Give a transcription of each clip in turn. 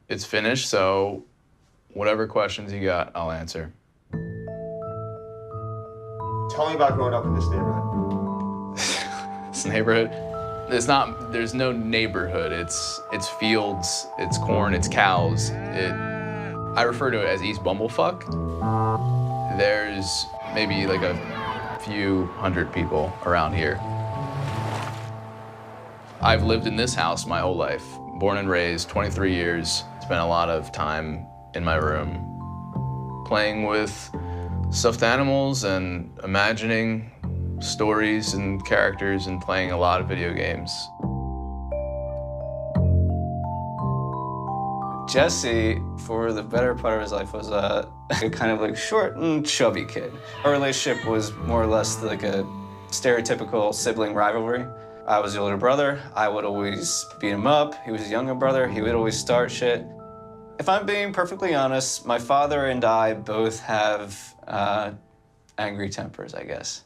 it's finished, so whatever questions you got, I'll answer. Tell me about growing up in this neighborhood. This neighborhood, there's no neighborhood. It's fields, it's corn, it's cows. I refer to it as East Bumblefuck. There's maybe like a few hundred people around here. I've lived in this house my whole life. Born and raised, 23 years. Spent a lot of time in my room playing with stuffed animals and imagining stories and characters and playing a lot of video games. Jesse, for the better part of his life, was a kind of like short and chubby kid. Our relationship was more or less like a stereotypical sibling rivalry. I was the older brother. I would always beat him up. He was a younger brother. He would always start shit. If I'm being perfectly honest, my father and I both have angry tempers, I guess,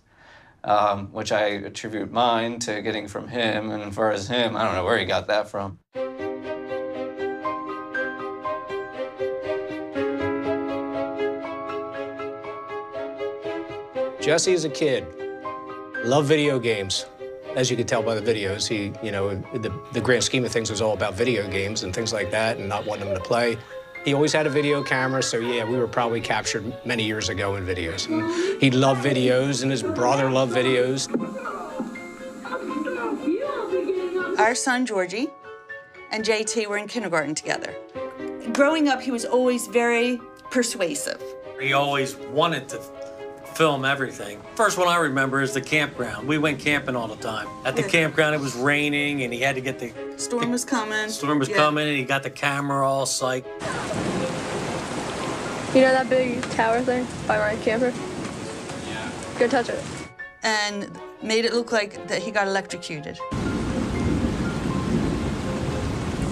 which I attribute mine to getting from him. And as far as him, I don't know where he got that from. Jesse is a kid, loved video games. As you could tell by the videos, he, the grand scheme of things was all about video games and things like that and not wanting them to play. He always had a video camera, so yeah, we were probably captured many years ago in videos. And he loved videos, and his brother loved videos. Our son, Georgie, and JT were in kindergarten together. Growing up, he was always very persuasive. He always wanted to film everything. First one I remember is the campground. We went camping all the time. At the campground, it was raining, and he had to get the... Storm was coming. Storm was coming, and he got the camera all psyched. You know that big tower thing by my camper? Yeah. Go touch it. And made it look like that he got electrocuted.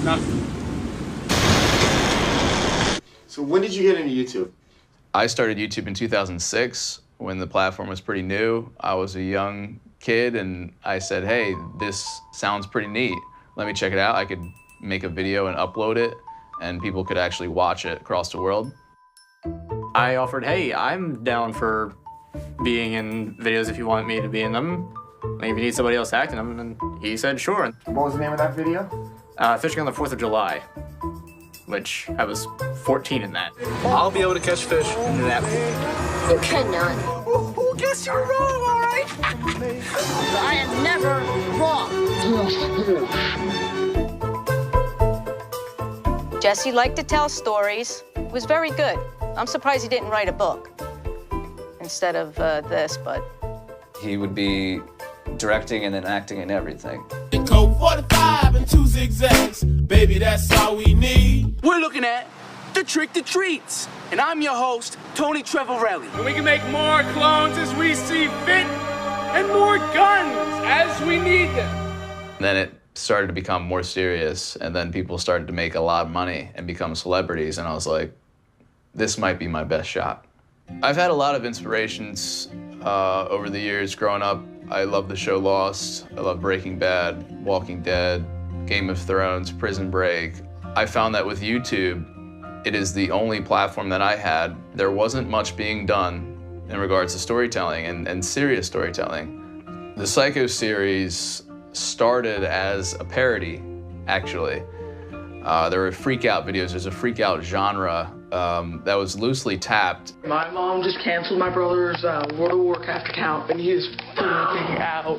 Nothing. So when did you get into YouTube? I started YouTube in 2006 when the platform was pretty new. I was a young kid and I said, hey, this sounds pretty neat. Let me check it out. I could make a video and upload it and people could actually watch it across the world. I offered, hey, I'm down for being in videos if you want me to be in them. Maybe you need somebody else acting them, and he said, sure. What was the name of that video? Fishing on the 4th of July, which I was 14 in that. I'll be able to catch fish in that. You cannot. Oh, guess you're wrong, all right? I am never wrong. Jesse liked to tell stories. He was very good. I'm surprised he didn't write a book instead of this, but... He would be directing and then acting in everything. Code 45 and 2 zigzags. Baby, that's all we need. We're looking at the Trick to Treats. And I'm your host, Tony Trevorelli. And we can make more clones as we see fit and more guns as we need them. Then it started to become more serious and then people started to make a lot of money and become celebrities and I was like, this might be my best shot. I've had a lot of inspirations over the years growing up. I love the show Lost. I love Breaking Bad, Walking Dead, Game of Thrones, Prison Break. I found that with YouTube, it is the only platform that I had. There wasn't much being done in regards to storytelling and serious storytelling. The Psycho series started as a parody, actually. There were freak out videos. There's a freak out genre that was loosely tapped. My mom just canceled my brother's World of Warcraft account, and he is freaking out.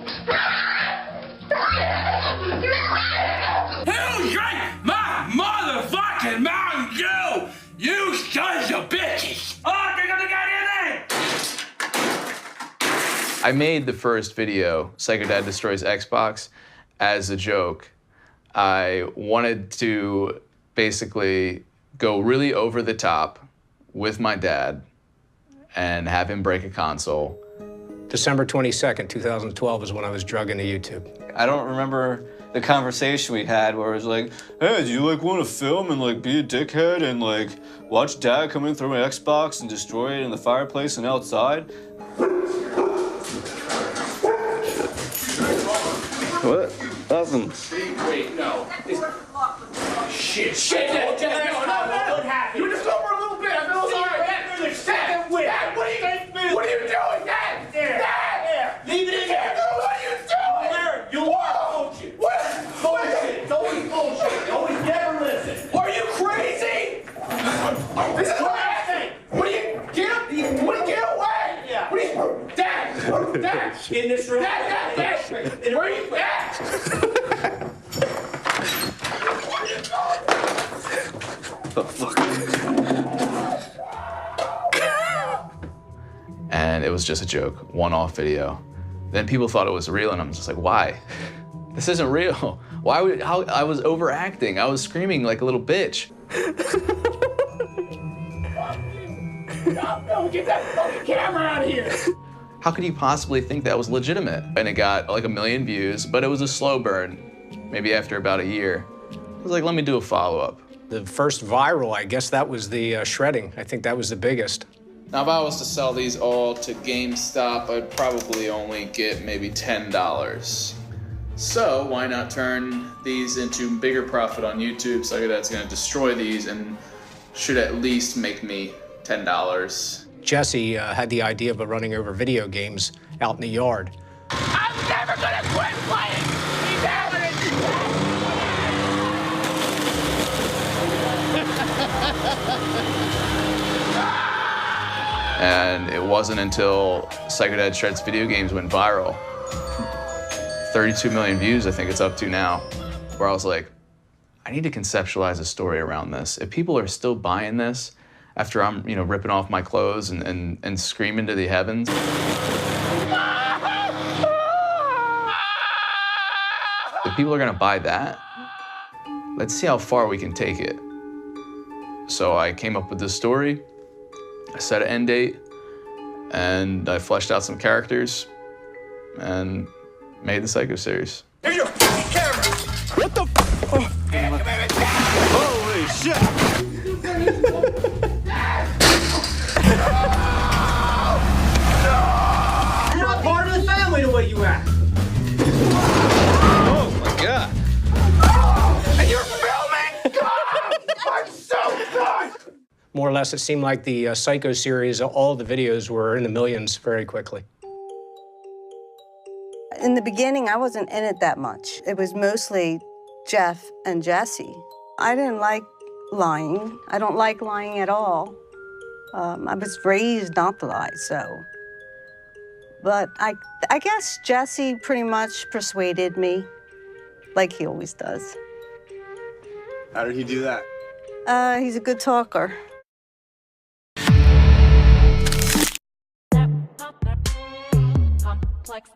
Who drank my motherfucking Mountain Dew? You sons of bitches! Oh, they're gonna get in it! I made the first video, Psycho Dad Destroys Xbox, as a joke. I wanted to basically go really over the top with my dad and have him break a console. December 22nd, 2012 is when I was drug into YouTube. I don't remember the conversation we had where it was like, hey, do you like want to film and like be a dickhead and like watch dad come in through my Xbox and destroy it in the fireplace and outside? What? Nothing. Wait, no. Shit. What happened? You were just over a little bit. I feel sorry. Dad, what are you doing, Dad? Dad! Leave it in there. What are you doing? You are bullshit. What? Bullshit. It's always bullshit. You always never listen. Are you crazy? This is what I say. What do you get away? Yeah. What do you, Dad, in this room. Dad. Where are you at? The fuck? And it was just a joke, one-off video. Then people thought it was real, and I'm just like, why? This isn't real. Why would, how, I was overacting. I was screaming like a little bitch. No, get that fucking camera out of here. How could you possibly think that was legitimate? And it got like 1 million views, but it was a slow burn. Maybe after about a year, I was like, let me do a follow-up. The first viral, I guess that was the shredding. I think that was the biggest. Now, if I was to sell these all to GameStop, I'd probably only get maybe $10. So why not turn these into bigger profit on YouTube? So that's gonna destroy these and should at least make me $10. Jesse had the idea of running over video games out in the yard. I'm never gonna quit playing. He's having it. And it wasn't until Psychodad Shreds video games went viral, 32 million views I think it's up to now, where I was like, I need to conceptualize a story around this. If people are still buying this after I'm, ripping off my clothes and screaming to the heavens, if people are gonna buy that, let's see how far we can take it. So I came up with this story, I set an end date, and I fleshed out some characters and made the Psycho series. Here's your fucking camera. What the f? Holy shit. You're not part of the family the way you act. Oh my God. And you're filming? God, I'm so done. More or less, it seemed like the Psycho series, all the videos were in the millions very quickly. In the beginning, I wasn't in it that much. It was mostly Jeff and Jesse. I didn't like lying. I don't like lying at all. I was raised not to lie, so. But I guess Jesse pretty much persuaded me, like he always does. How did he do that? He's a good talker. Complex.